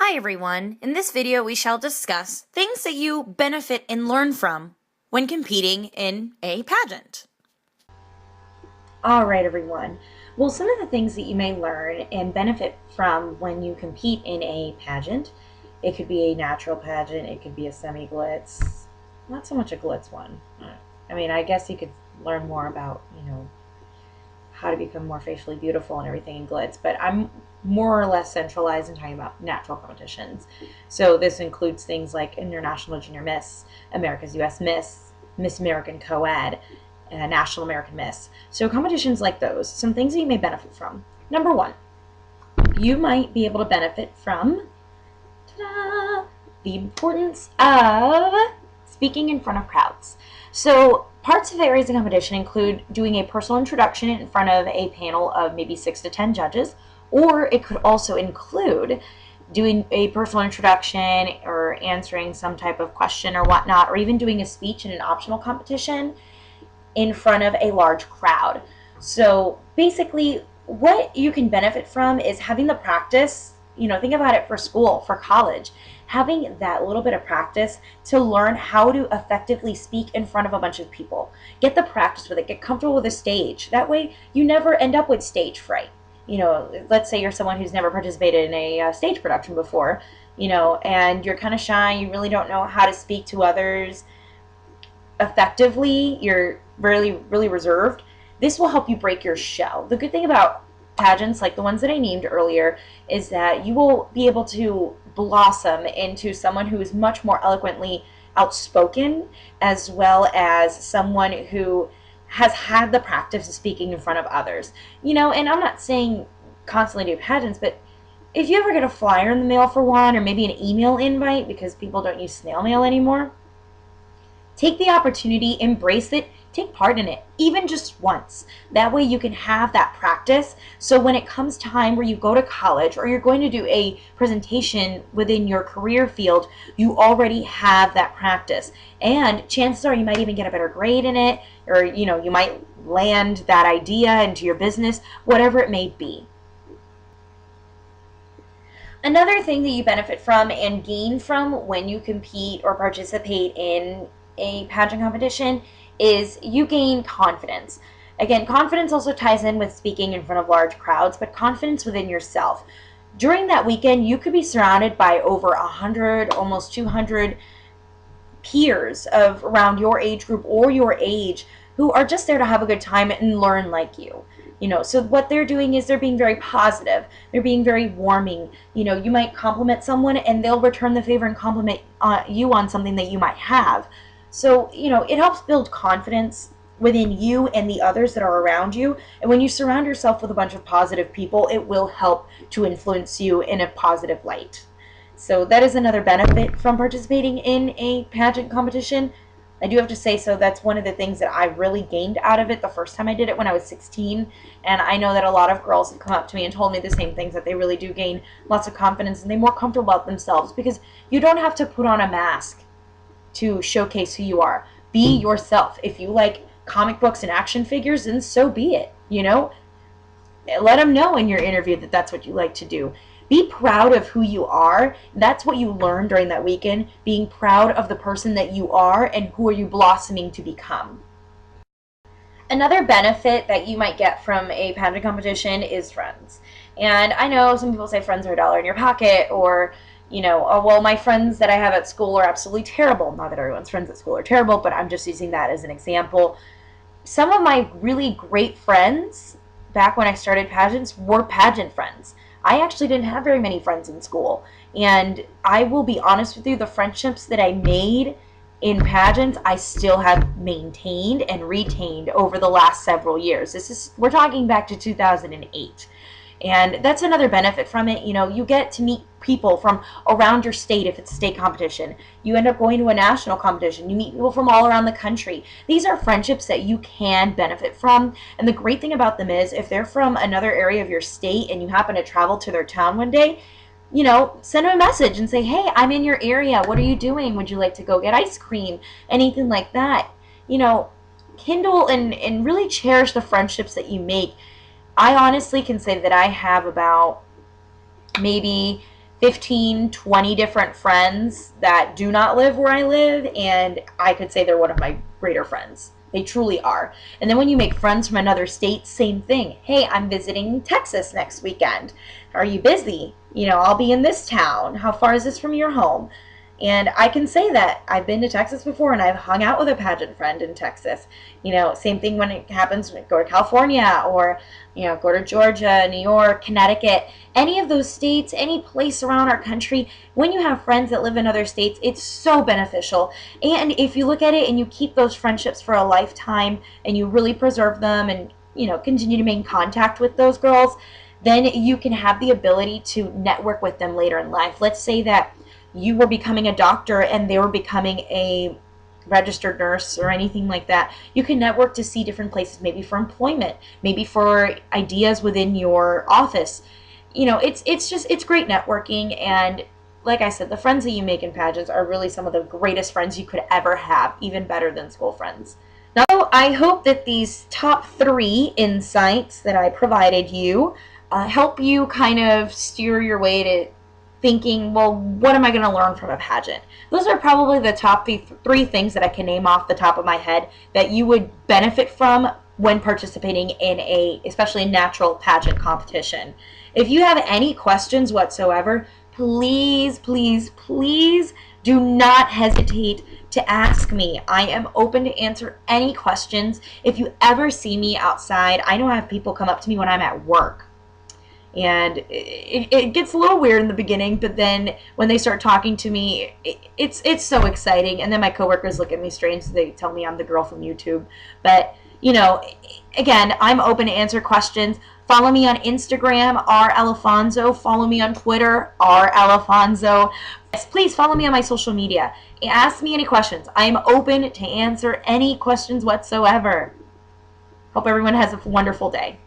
Hi everyone! In this video we shall discuss things that you benefit and learn from when competing in a pageant. Alright everyone, well some of the things that you may learn and benefit from when you compete in a pageant, it could be a natural pageant, it could be a semi-glitz, not so much a glitz one. I mean, I guess you could learn more about, how to become more facially beautiful and everything in glitz, but I'm more or less centralized in talking about natural competitions. So this includes things like International Junior Miss, America's US Miss, Miss American Coed, National American Miss. So competitions like those, some things that you may benefit from. Number one, you might be able to benefit from the importance of speaking in front of crowds. So parts of areas of competition include doing a personal introduction in front of a panel of maybe 6 to 10 judges, or it could also include doing a personal introduction or answering some type of question or whatnot, or even doing a speech in an optional competition in front of a large crowd. So basically what you can benefit from is having the practice. Think about it for school, for college, having that little bit of practice to learn how to effectively speak in front of a bunch of people. Get the practice with it, get comfortable with the stage. That way you never end up with stage fright. Let's say you're someone who's never participated in a stage production before, and you're kind of shy, you really don't know how to speak to others effectively, you're really reserved. This will help you break your shell. The good thing about pageants like the ones that I named earlier is that you will be able to blossom into someone who is much more eloquently outspoken, as well as someone who has had the practice of speaking in front of others. And I'm not saying constantly do pageants, but if you ever get a flyer in the mail for one, or maybe an email invite, because people don't use snail mail anymore, take the opportunity, embrace it, take part in it, even just once. That way you can have that practice. So when it comes time where you go to college or you're going to do a presentation within your career field, you already have that practice. And chances are you might even get a better grade in it, or you might land that idea into your business, whatever it may be. Another thing that you benefit from and gain from when you compete or participate in a pageant competition is you gain confidence. Again, confidence also ties in with speaking in front of large crowds, but confidence within yourself. During that weekend, you could be surrounded by over 100, almost 200 peers of around your age group or your age who are just there to have a good time and learn like you. So what they're doing is they're being very positive. They're being very warming. You might compliment someone and they'll return the favor and compliment you on something that you might have. So, it helps build confidence within you and the others that are around you. And when you surround yourself with a bunch of positive people, it will help to influence you in a positive light. So that is another benefit from participating in a pageant competition. I do have to say, so that's one of the things that I really gained out of it the first time I did it when I was 16. And I know that a lot of girls have come up to me and told me the same things, that they really do gain lots of confidence and they're more comfortable about themselves, because you don't have to put on a mask to showcase who you are. Be yourself. If you like comic books and action figures, then so be it. Let them know in your interview that that's what you like to do. Be proud of who you are. That's what you learn during that weekend, being proud of the person that you are and who are you blossoming to become. Another benefit that you might get from a pageant competition is friends. And I know some people say friends are $1 in your pocket, or oh, well, my friends that I have at school are absolutely terrible. Not that everyone's friends at school are terrible, but I'm just using that as an example. Some of my really great friends back when I started pageants were pageant friends. I actually didn't have very many friends in school. And I will be honest with you, the friendships that I made in pageants, I still have maintained and retained over the last several years. We're talking back to 2008. And that's another benefit from it. You get to meet people from around your state if it's a state competition. You end up going to a national competition. You meet people from all around the country. These are friendships that you can benefit from. And the great thing about them is if they're from another area of your state and you happen to travel to their town one day, send them a message and say, hey, I'm in your area. What are you doing? Would you like to go get ice cream? Anything like that. Kindle and really cherish the friendships that you make. I honestly can say that I have about maybe 15, 20 different friends that do not live where I live, and I could say they're one of my greater friends. They truly are. And then when you make friends from another state, same thing. Hey, I'm visiting Texas next weekend. Are you busy? I'll be in this town. How far is this from your home? And I can say that I've been to Texas before, and I've hung out with a pageant friend in Texas. Same thing when it happens when I go to California, or, go to Georgia, New York, Connecticut, any of those states, any place around our country. When you have friends that live in other states, it's so beneficial. And if you look at it and you keep those friendships for a lifetime, and you really preserve them, and, continue to maintain contact with those girls, then you can have the ability to network with them later in life. Let's say that you were becoming a doctor and they were becoming a registered nurse or anything like that. You can network to see different places, maybe for employment, maybe for ideas within your office. It's great networking. And like I said, the friends that you make in pageants are really some of the greatest friends you could ever have, even better than school friends. Now, I hope that these top 3 insights that I provided you help you kind of steer your way to thinking, well, what am I going to learn from a pageant? Those are probably the top 3 things that I can name off the top of my head that you would benefit from when participating in especially a natural pageant competition. If you have any questions whatsoever, please, please, please do not hesitate to ask me. I am open to answer any questions. If you ever see me outside, I know I have people come up to me when I'm at work. And it gets a little weird in the beginning, but then when they start talking to me, it's so exciting. And then my coworkers look at me strange. They tell me I'm the girl from YouTube. But, again, I'm open to answer questions. Follow me on Instagram, @Alfonso. Follow me on Twitter, @Alfonso. Yes, please follow me on my social media. Ask me any questions. I'm open to answer any questions whatsoever. Hope everyone has a wonderful day.